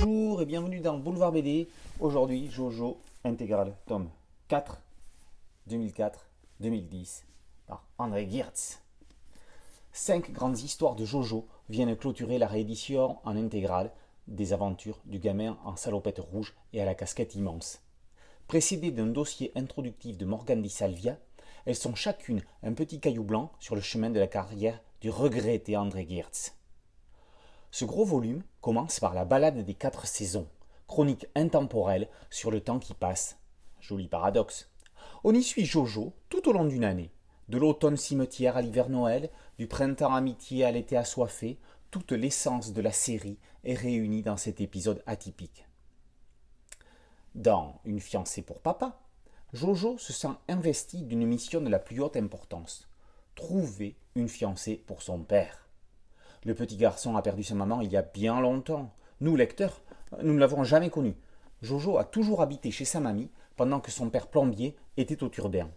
Bonjour et bienvenue dans Boulevard BD. Aujourd'hui, Jojo intégral, tome 4, 2004-2010, par André Geertz. 5 grandes histoires de Jojo viennent clôturer la réédition en intégrale des aventures du gamin en salopette rouge et à la casquette immense. Précédées d'un dossier introductif de Morgane Di Salvia, elles sont chacune un petit caillou blanc sur le chemin de la carrière du regretté André Geertz. Ce gros volume commence par la balade des 4 saisons, chronique intemporelle sur le temps qui passe. Joli paradoxe. On y suit Jojo tout au long d'une année. De l'automne cimetière à l'hiver Noël, du printemps amitié à l'été assoiffé, toute l'essence de la série est réunie dans cet épisode atypique. Dans Une fiancée pour papa, Jojo se sent investi d'une mission de la plus haute importance. Trouver une fiancée pour son père. Le petit garçon a perdu sa maman il y a bien longtemps. Nous, lecteurs, nous ne l'avons jamais connu. Jojo a toujours habité chez sa mamie pendant que son père plombier était au turbin.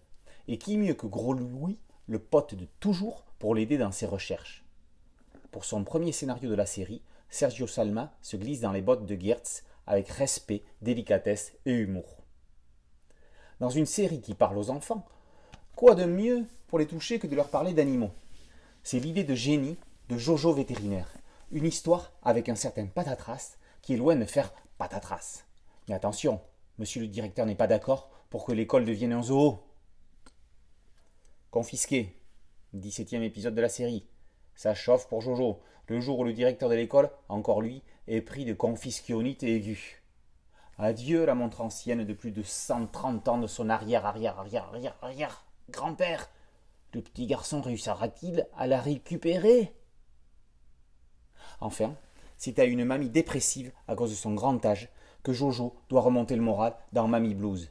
Et qui mieux que Gros Louis, le pote de toujours, pour l'aider dans ses recherches. Pour son premier scénario de la série, Sergio Salma se glisse dans les bottes de Geertz avec respect, délicatesse et humour. Dans une série qui parle aux enfants, quoi de mieux pour les toucher que de leur parler d'animaux? C'est l'idée de génie de Jojo vétérinaire. Une histoire avec un certain patatras qui est loin de faire patatras. Mais attention, monsieur le directeur n'est pas d'accord pour que l'école devienne un zoo. Confisqué, 17e épisode de la série. Ça chauffe pour Jojo, le jour où le directeur de l'école, encore lui, est pris de confisquionite aiguë. Adieu la montre ancienne de plus de 130 ans de son arrière grand-père. Le petit garçon réussira-t-il à la récupérer? Enfin, c'est à une mamie dépressive à cause de son grand âge que Jojo doit remonter le moral dans Mamie Blues.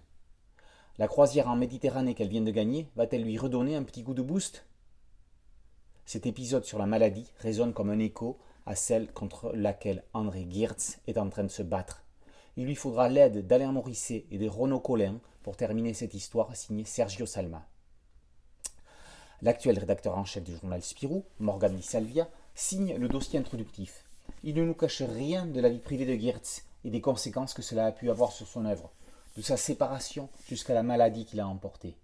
La croisière en Méditerranée qu'elle vient de gagner va-t-elle lui redonner un petit coup de boost? Cet épisode sur la maladie résonne comme un écho à celle contre laquelle André Geertz est en train de se battre. Il lui faudra l'aide d'Alain Morisset et de Renaud Collin pour terminer cette histoire signée Sergio Salma. L'actuel rédacteur en chef du journal Spirou, Morgane Di Salvia, signe le dossier introductif. Il ne nous cache rien de la vie privée de Geertz et des conséquences que cela a pu avoir sur son œuvre, de sa séparation jusqu'à la maladie qu'il a emportée.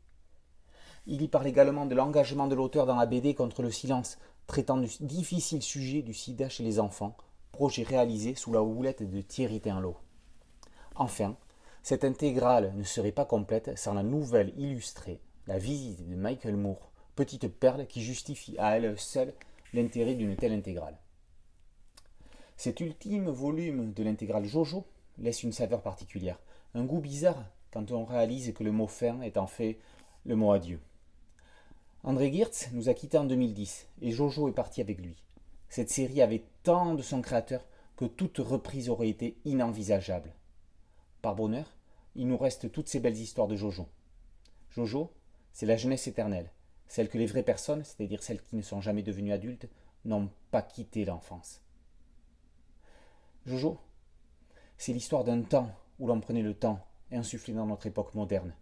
Il y parle également de l'engagement de l'auteur dans la BD contre le silence, traitant du difficile sujet du sida chez les enfants, projet réalisé sous la houlette de Thierry Tinlot. Enfin, cette intégrale ne serait pas complète sans la nouvelle illustrée, la visite de Michael Moore, petite perle qui justifie à elle seule l'intérêt d'une telle intégrale. Cet ultime volume de l'intégrale Jojo laisse une saveur particulière, un goût bizarre quand on réalise que le mot fin est en fait le mot adieu. André Geertz nous a quittés en 2010 et Jojo est parti avec lui. Cette série avait tant de son créateur que toute reprise aurait été inenvisageable. Par bonheur, il nous reste toutes ces belles histoires de Jojo. Jojo, c'est la jeunesse éternelle, celle que les vraies personnes, c'est-à-dire celles qui ne sont jamais devenues adultes, n'ont pas quitté l'enfance. Jojo, c'est l'histoire d'un temps où l'on prenait le temps insufflé dans notre époque moderne.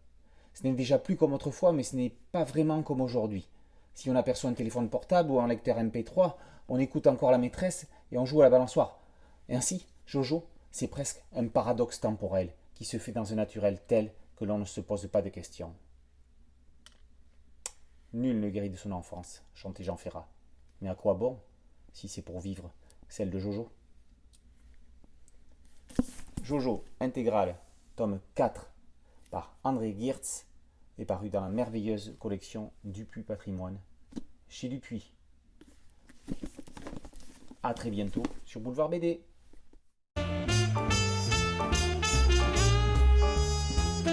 Ce n'est déjà plus comme autrefois, mais ce n'est pas vraiment comme aujourd'hui. Si on aperçoit un téléphone portable ou un lecteur MP3, on écoute encore la maîtresse et on joue à la balançoire. Et ainsi, Jojo, c'est presque un paradoxe temporel qui se fait dans un naturel tel que l'on ne se pose pas de questions. Nul ne guérit de son enfance, chantait Jean Ferrat. Mais à quoi bon, si c'est pour vivre celle de Jojo? Jojo intégrale, tome 4, par André Geertz, est paru dans la merveilleuse collection Dupuis Patrimoine, chez Dupuis. A très bientôt sur Boulevard BD.